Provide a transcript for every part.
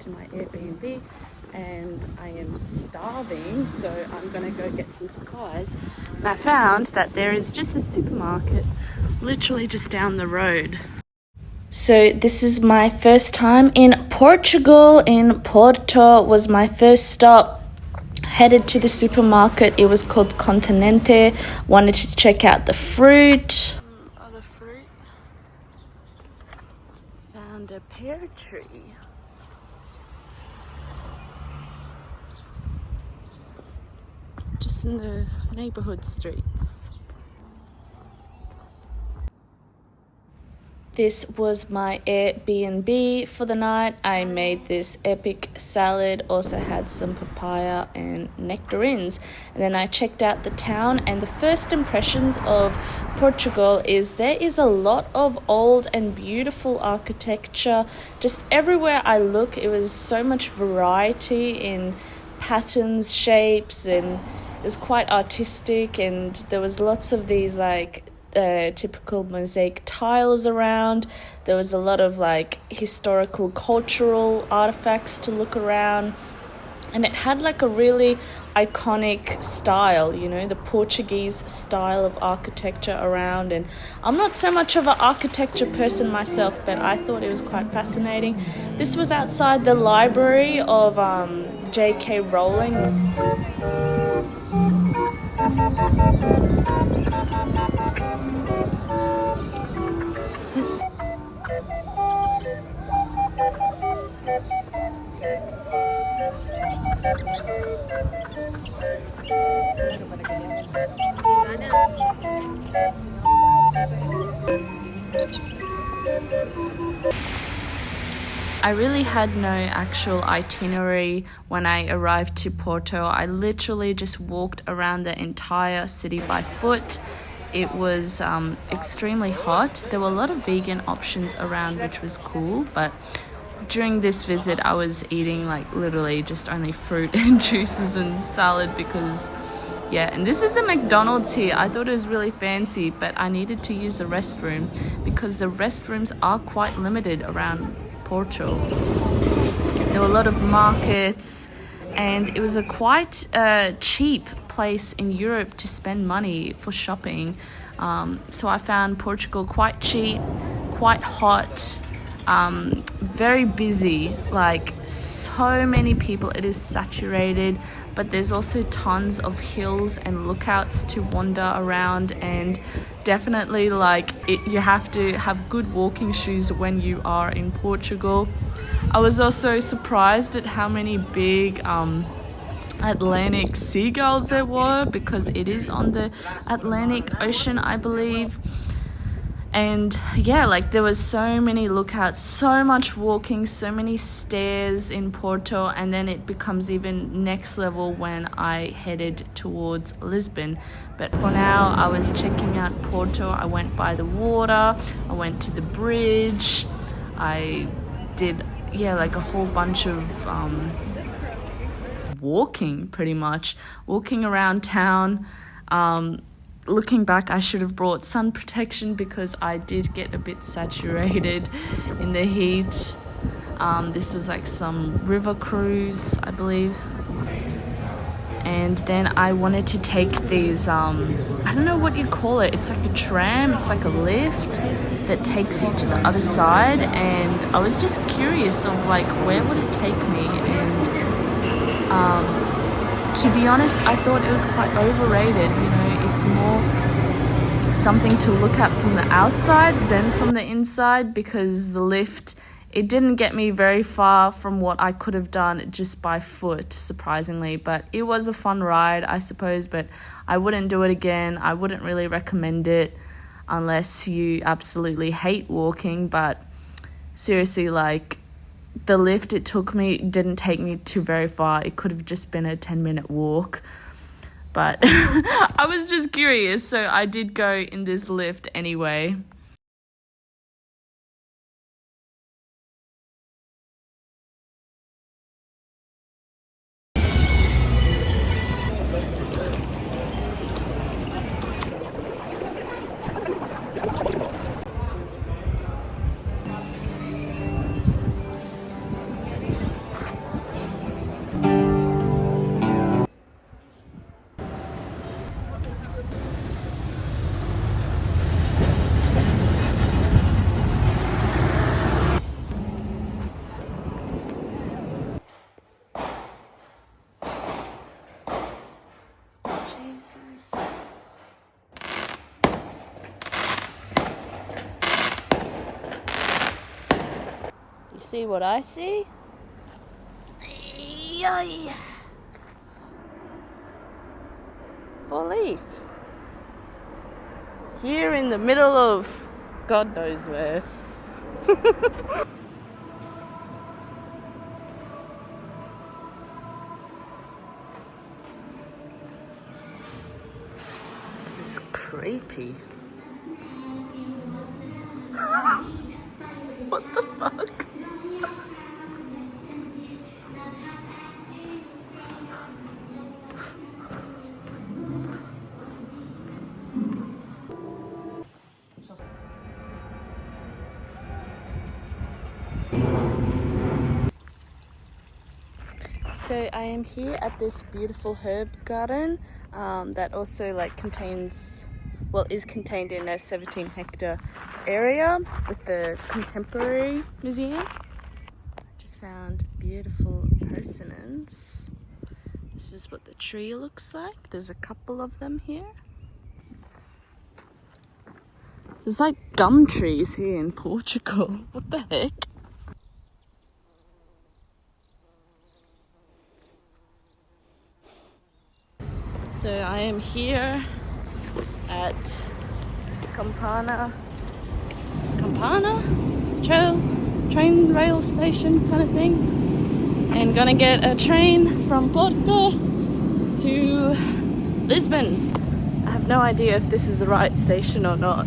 to my Airbnb and I am starving, so I'm gonna go get some supplies. And I found that there is just a supermarket literally just down the road. So this is my first time in Portugal. In Porto was my first stop. Headed to the supermarket. It was called Continente. Wanted to check out the fruit. Other fruit. Found a pear tree. Just in the neighborhood streets. This was my Airbnb for the night. I made this epic salad, also had some papaya and nectarines. And then I checked out the town, and the first impressions of Portugal is there is a lot of old and beautiful architecture. Just everywhere I look, it was so much variety in patterns, shapes, and it was quite artistic, and there was lots of these typical mosaic tiles around. There was a lot of historical cultural artifacts to look around, and it had a really iconic style, the Portuguese style of architecture around. And I'm not so much of an architecture person myself, but I thought it was quite fascinating. This was outside the library of J.K. Rowling. I really had no actual itinerary when I arrived to Porto. I literally just walked around the entire city by foot. It was extremely hot. There were a lot of vegan options around, which was cool, but during this visit I was eating literally just only fruit and juices and salad because and this is the McDonald's here. I thought it was really fancy, but I needed to use the restroom because the restrooms are quite limited around Porto. There were a lot of markets, and it was a quite cheap place in Europe to spend money for shopping. So I found Portugal quite cheap, quite hot, very busy, so many people. It is saturated, but there's also tons of hills and lookouts to wander around, and definitely you have to have good walking shoes when you are in Portugal. I was also surprised at how many big Atlantic seagulls there were, because it is on the Atlantic Ocean, I believe. And there was so many lookouts, so much walking, so many stairs in Porto, and then it becomes even next level when I headed towards Lisbon. But for now, I was checking out Porto. I went by the water, I went to the bridge, I did a whole bunch of walking around town. Looking back, I should have brought sun protection because I did get a bit saturated in the heat. This was some river cruise, I believe. And then I wanted to take these, I don't know what you call it. It's like a tram, it's like a lift that takes you to the other side. And I was just curious of where would it take me? And to be honest, I thought it was quite overrated. It's more something to look at from the outside than from the inside, because the lift, it didn't get me very far from what I could have done just by foot, surprisingly. But it was a fun ride, I suppose, but I wouldn't do it again. I wouldn't really recommend it unless you absolutely hate walking. But seriously, the lift it took me didn't take me too very far. It could have just been a 10-minute walk. But I was just curious, so I did go in this lift anyway. see what I see? Yay! 4-leaf. Here in the middle of God knows where. This is creepy. What the fuck? So I am here at this beautiful herb garden that also is contained in a 17-hectare area with the Contemporary Museum. Just found beautiful persimmons. This is what the tree looks like. There's a couple of them here. There's like gum trees here in Portugal. What the heck? So I am here at Campana train rail station kind of thing, and gonna get a train from Porto to Lisbon. I have no idea if this is the right station or not.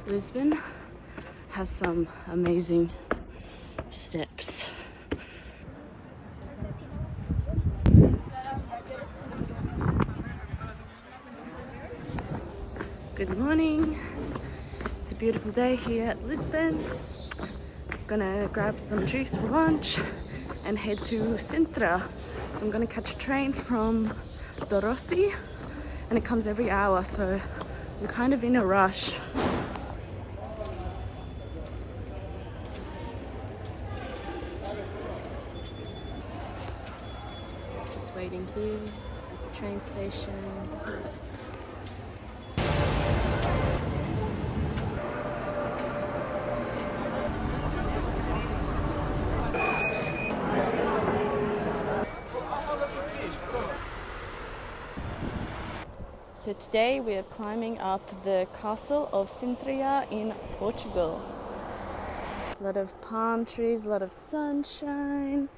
Lisbon has some amazing steps. Good morning. It's a beautiful day here at Lisbon. Gonna grab some juice for lunch and head to Sintra. So I'm gonna catch a train from Dorossi, and it comes every hour, so I'm kind of in a rush. Just waiting here at the train station. So today we are climbing up the castle of Sintra in Portugal. A lot of palm trees, a lot of sunshine.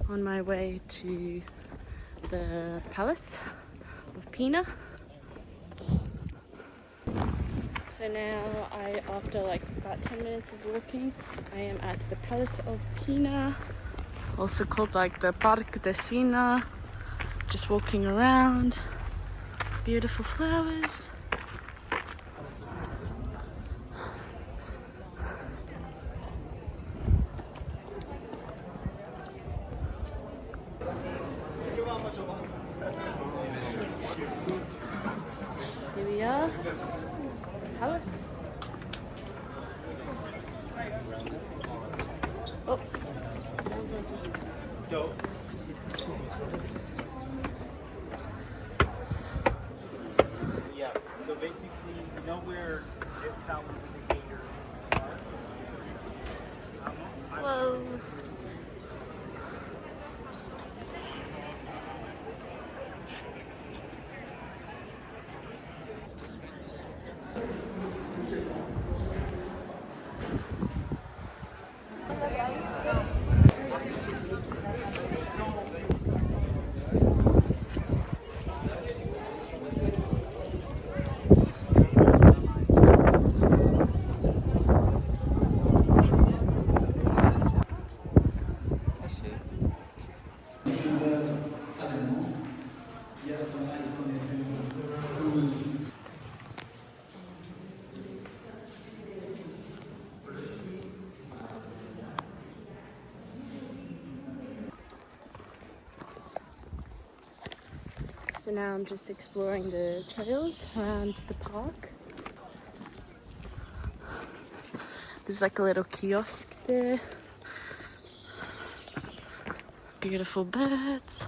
on my way to the Palace of Pina. So now after like about 10 minutes of walking, I am at the Palace of Pina, also called like the Parque de Sina. Just walking around, beautiful flowers. Here we are, Palace. Oops. So, yeah, so basically, you know where this town indicators are? Whoa. So now I'm just exploring the trails around the park. There's like a little kiosk there. Beautiful birds.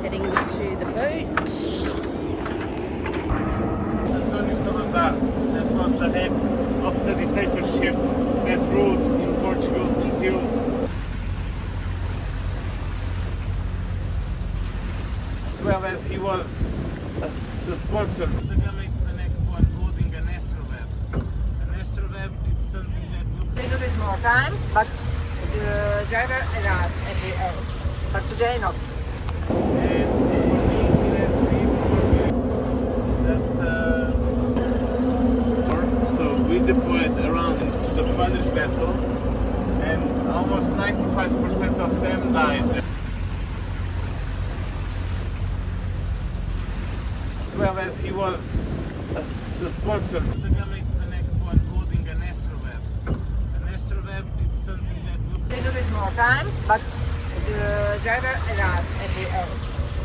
Heading to the boat. Antonio Salazar, that was the head of the dictatorship that ruled in Portugal until as well as he was the sponsor. The Gama is the next one holding an astrolabe. An astrolabe is something that looks A little bit more time, but the driver arrived at the end. But today not. and for me it has been that's the torque. So we deployed around to the Flanders battle and almost 95% of them died. As well as he was the sponsor. The Gama is the next one holding an astrolabe. An astrolabe is something that looks A little bit more time, but the driver arrived at the end.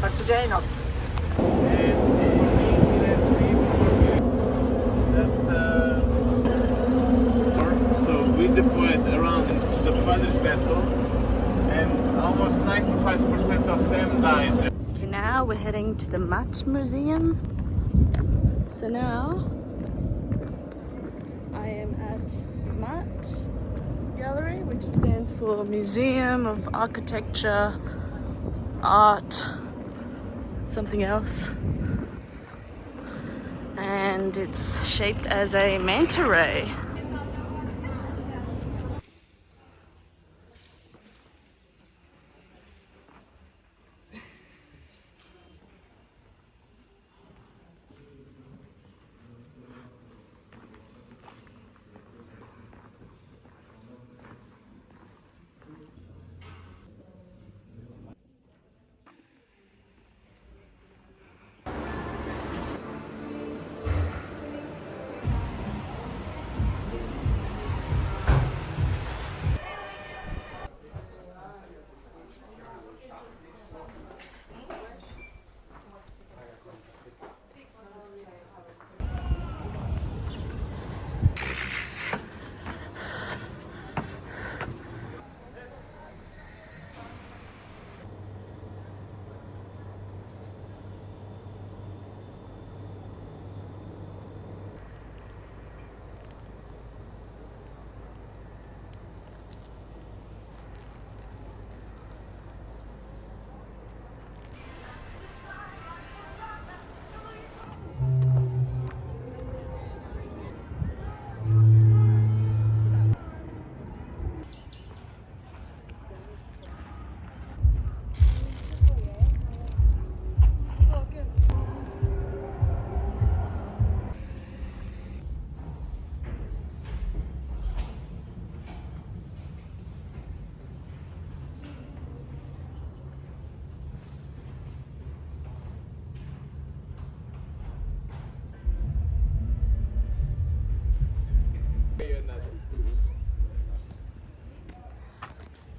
But today not. and for me it has been that's the torque. So we deployed around to the Flanders battle and almost 95% of them died. Okay, now we're heading to the Mat Museum. So now I am at Mat Gallery, which stands for Museum of Architecture, Art, something else. And it's shaped as a manta ray.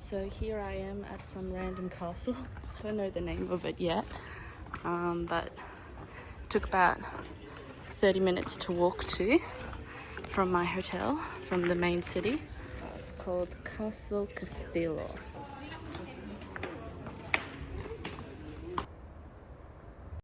So here I am at some random castle. I don't know the name of it yet, but it took about 30 minutes to walk to from my hotel, from the main city. It's called Castle Castillo.